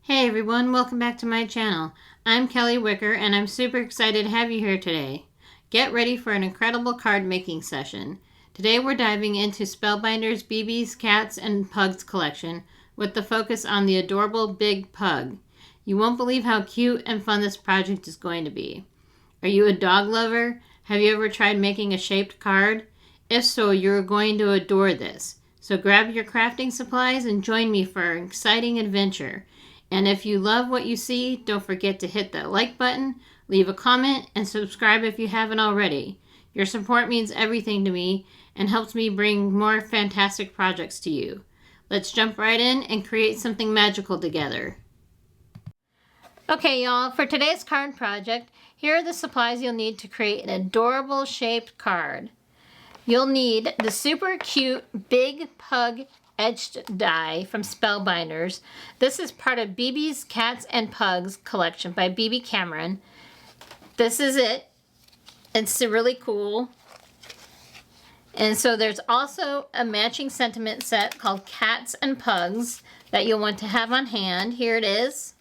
Hey everyone, welcome back to my channel. I'm Kelly Wicker and I'm super excited to have you here today. Get ready for an incredible card making session. Today we're diving into Spellbinders' BIBI'S, Cats, and Pugs collection with the focus on the adorable Big Pug. You won't believe how cute and fun this project is going to be. Are you a dog lover? Have you ever tried making a shaped card? If so, you're going to adore this. So grab your crafting supplies and join me for an exciting adventure. And if you love what you see, don't forget to hit that like button, leave a comment, and subscribe if you haven't already. Your support means everything to me and helps me bring more fantastic projects to you. Let's jump right in and create something magical together. Okay, y'all, for today's card project, here are the supplies you'll need to create an adorable shaped card. You'll need the super cute Big Pug Etched Die from Spellbinders. This is part of BIBI'S, Cats, and Pugs collection by BB Cameron. This is it. It's really cool. And so there's also a matching sentiment set called Cats and Pugs that you'll want to have on hand. Here it is.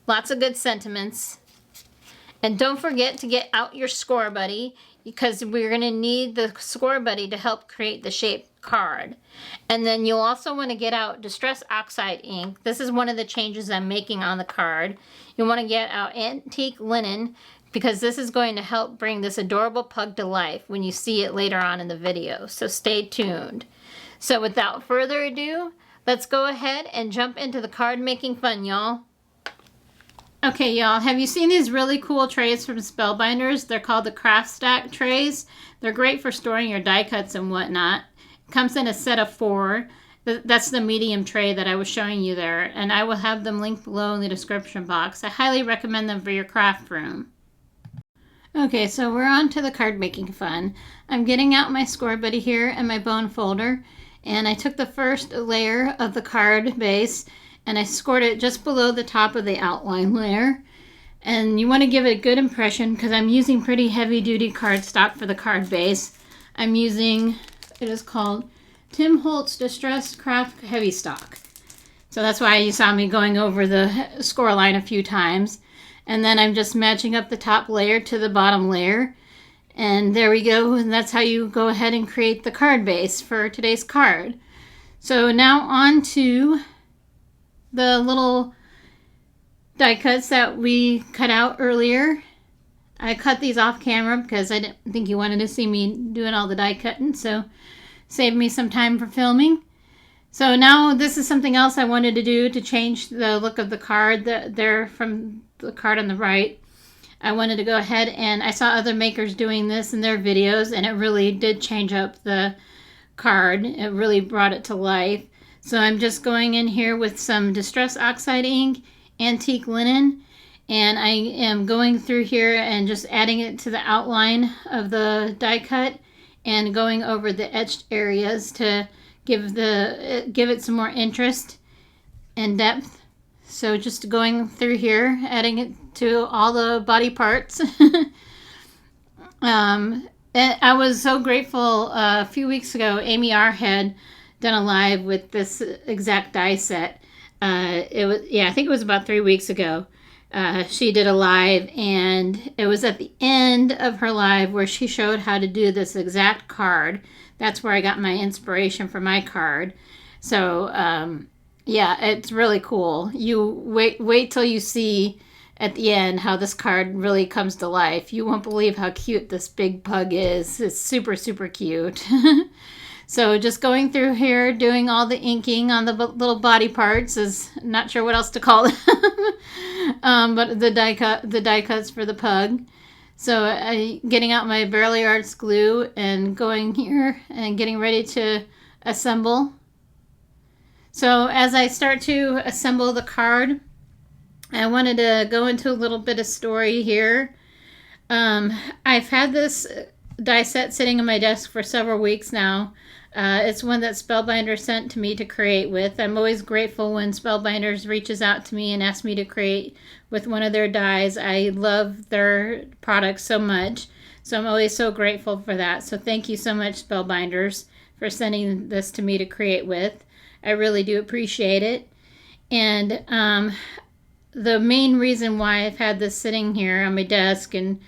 Lots of good sentiments. And don't forget to get out your SCOR-BUDDY because we're going to need the SCOR-BUDDY to help create the shaped card. And then you'll also want to get out Distress Oxide ink. This is one of the changes I'm making on the card. You'll want to get out antique linen because this is going to help bring this adorable pug to life when you see it later on in the video. So stay tuned. So without further ado, let's go ahead and jump into the card making fun, y'all. Okay, y'all, have you seen these really cool trays from Spellbinders? They're called the Kraft stack trays. They're great for storing your die cuts and whatnot. It comes in a set of 4. That's the medium tray that I was showing you there, and I will have them linked below in the description box. I highly recommend them for your craft room. Okay, so we're on to the card making fun. I'm getting out my SCOR-BUDDY here and my bone folder, and I took the first layer of the card base and I scored it just below the top of the outline layer. And you want to give it a good impression because I'm using pretty heavy duty cardstock for the card base. I'm using, it is called Tim Holtz Distress Kraft Heavystock. So that's why you saw me going over the score line a few times. And then I'm just matching up the top layer to the bottom layer. And there we go. And that's how you go ahead and create the card base for today's card. So now on to the little die cuts that we cut out earlier. I cut these off camera because I didn't think you wanted to see me doing all the die cutting, so save me some time for filming. So now this is something else I wanted to do to change the look of the card there from the card on the right. I wanted to go ahead and I saw other makers doing this in their videos and it really did change up the card. It really brought it to life. So I'm just going in here with some Distress Oxide ink, antique linen, and I am going through here and just adding it to the outline of the die cut and going over the etched areas to give it some more interest and depth. So just going through here, adding it to all the body parts. And I was so grateful a few weeks ago, Amy R. had done a live with this exact die set. I think it was about 3 weeks ago. She did a live and it was at the end of her live where she showed how to do this exact card. That's where I got my inspiration for my card. So yeah, it's really cool. You wait till you see at the end how this card really comes to life. You won't believe how cute this Big Pug is. It's super, super cute. So just going through here, doing all the inking on the little body parts is not sure what else to call them, but the die cuts for the pug. So getting out my Barely Arts glue and going here and getting ready to assemble. So as I start to assemble the card, I wanted to go into a little bit of story here. I've had this die set sitting on my desk for several weeks now. It's one that Spellbinders sent to me to create with. I'm always grateful when Spellbinders reaches out to me and asks me to create with one of their dies. I love their products so much, so I'm always so grateful for that. So thank you so much, Spellbinders, for sending this to me to create with. I really do appreciate it. And the main reason why I've had this sitting here on my desk and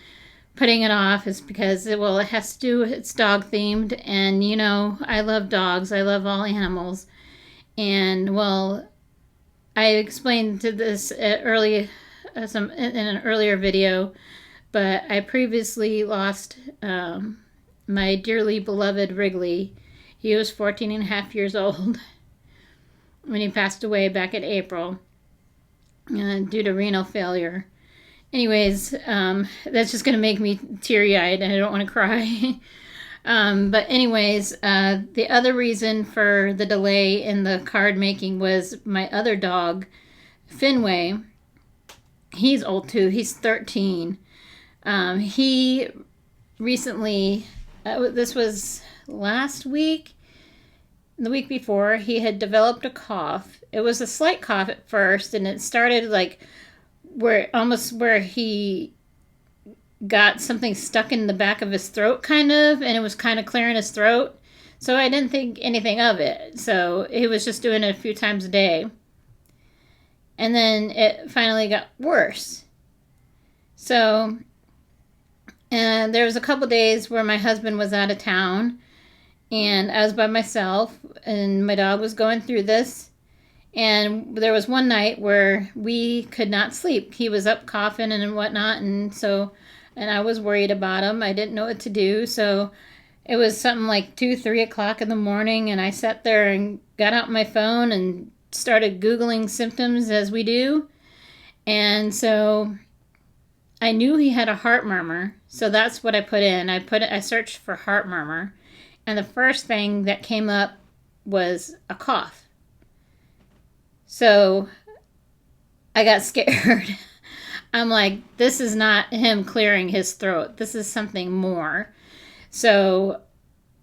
putting it off is because it has to do, it's dog themed, and you know, I love dogs, I love all animals. And well, I explained to this in an earlier video, but I previously lost my dearly beloved Wrigley. He was 14 and a half years old when he passed away back in April due to renal failure. Anyways, that's just going to make me teary-eyed and I don't want to cry. But anyways, the other reason for the delay in the card making was my other dog, Fenway. He's old too. He's 13. He recently, this was last week, the week before, he had developed a cough. It was a slight cough at first, and it started like where he got something stuck in the back of his throat, kind of, and it was kind of clearing his throat. So I didn't think anything of it. So he was just doing it a few times a day. And then it finally got worse. So, and there was a couple days where my husband was out of town, and I was by myself, and my dog was going through this. And there was one night where we could not sleep. He was up coughing and whatnot, and I was worried about him. I didn't know what to do, so it was something like 2, 3 o'clock in the morning, and I sat there and got out my phone and started Googling symptoms as we do. And so I knew he had a heart murmur, so that's what I put in. I searched for heart murmur, and the first thing that came up was a cough. So I got scared. I'm like, this is not him clearing his throat. This is something more. So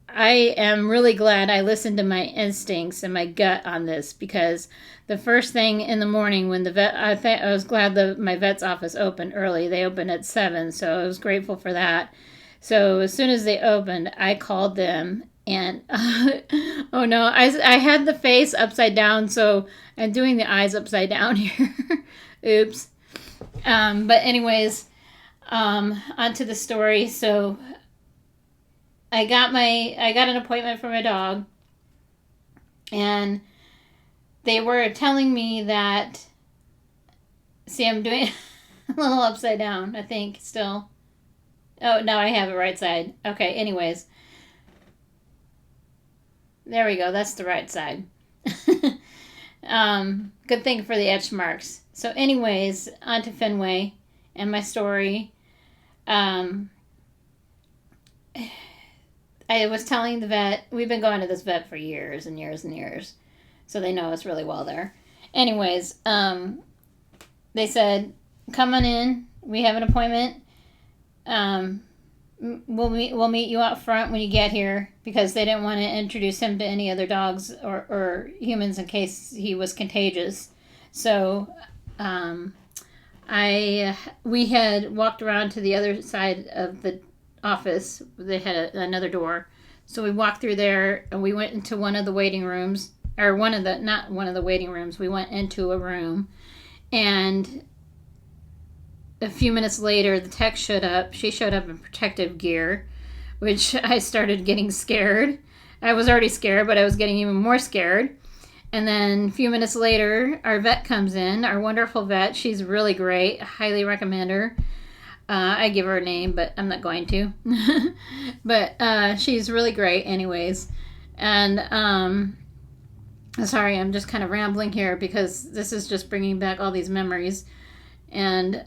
I am really glad I listened to my instincts and my gut on this, because the first thing in the morning when I was glad my vet's office opened early. They opened at 7, so I was grateful for that. So as soon as they opened, I called them, and oh no, I had the face upside down, so I'm doing the eyes upside down here. Oops. But anyways, onto the story. So I got an appointment for my dog, and they were telling me that, see, I'm doing a little upside down, I think, still. Oh, no, I have it right side. Okay, anyways. There we go, that's the right side. Good thing for the etch marks. So anyways, on to Fenway and my story. I was telling the vet, we've been going to this vet for years and years and years, so they know us really well there. Anyways, they said, come on in, we have an appointment. We'll meet you out front when you get here, because they didn't want to introduce him to any other dogs or humans in case he was contagious. So we had walked around to the other side of the office. They had another door, so we walked through there and we went into one of the waiting rooms, or not one of the waiting rooms. We went into a room, and a few minutes later, the tech showed up. She showed up in protective gear, which I started getting scared. I was already scared, but I was getting even more scared. And then a few minutes later, our vet comes in, our wonderful vet. She's really great. I highly recommend her. I give her a name, but I'm not going to. But she's really great anyways. And sorry, I'm just kind of rambling here because this is just bringing back all these memories. And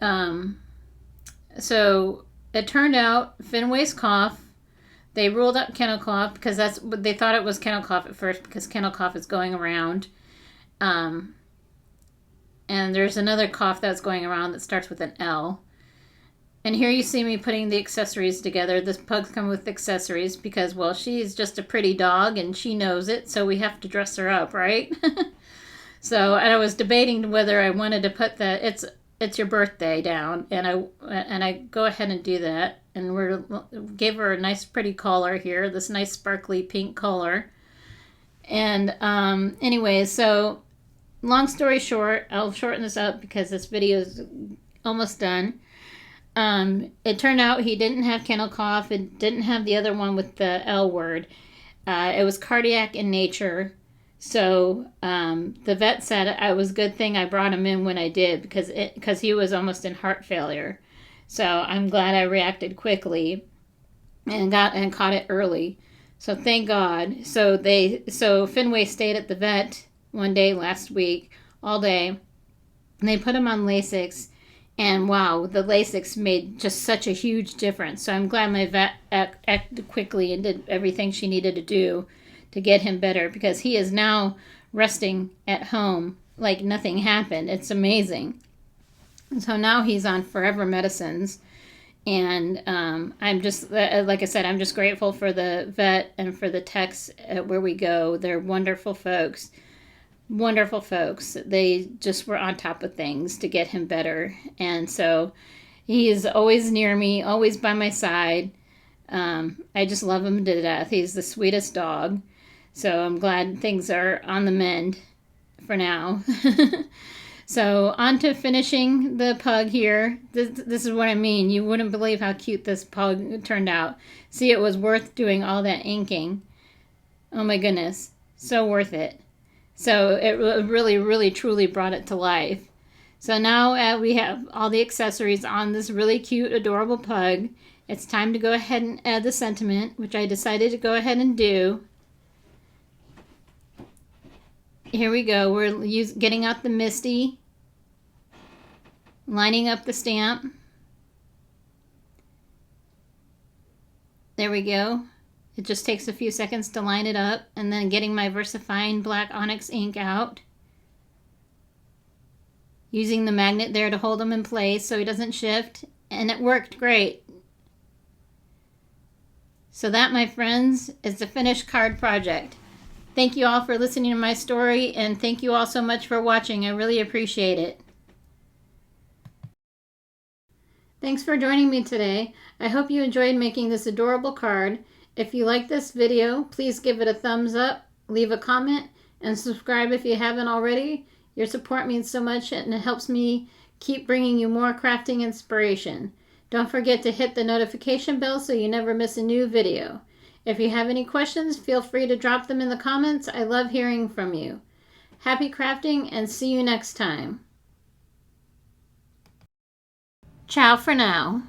so it turned out Fenway's cough, they ruled out kennel cough, because they thought it was kennel cough at first, because kennel cough is going around. And there's another cough that's going around that starts with an L. And here you see me putting the accessories together. This pug's come with accessories because, well, she's just a pretty dog and she knows it, so we have to dress her up, right? So, and I was debating whether I wanted to put it's your birthday down, and I go ahead and do that, and gave her a nice pretty collar here, this nice sparkly pink collar. And anyway, so long story short, I'll shorten this up because this video is almost done. It turned out he didn't have kennel cough. It didn't have the other one with the L word. It was cardiac in nature. So the vet said it was a good thing I brought him in when I did because he was almost in heart failure. So I'm glad I reacted quickly and caught it early. So thank God. So Finway stayed at the vet one day last week all day. And they put him on Lasix. And wow, the Lasix made just such a huge difference. So I'm glad my vet acted quickly and did everything she needed to do to get him better, because he is now resting at home like nothing happened. It's amazing. And so now he's on forever medicines. And I'm just, like I said, I'm just grateful for the vet and for the techs where we go. They're wonderful folks. Wonderful folks. They just were on top of things to get him better. And so he is always near me, always by my side. I just love him to death. He's the sweetest dog. So I'm glad things are on the mend for now. So on to finishing the pug here. This is what I mean. You wouldn't believe how cute this pug turned out. See, it was worth doing all that inking. Oh my goodness. So worth it. So it really, really, truly brought it to life. So now we have all the accessories on this really cute, adorable pug. It's time to go ahead and add the sentiment, which I decided to go ahead and do. Here we go. We're getting out the Misty, lining up the stamp. There we go. It just takes a few seconds to line it up, and then getting my VersaFine black onyx ink out. Using the magnet there to hold him in place so he doesn't shift, and it worked great. So that, my friends, is the finished card project. Thank you all for listening to my story, and thank you all so much for watching. I really appreciate it. Thanks for joining me today. I hope you enjoyed making this adorable card. If you like this video, please give it a thumbs up, leave a comment, and subscribe if you haven't already. Your support means so much, and it helps me keep bringing you more crafting inspiration. Don't forget to hit the notification bell so you never miss a new video. If you have any questions, feel free to drop them in the comments. I love hearing from you. Happy crafting, and see you next time. Ciao for now.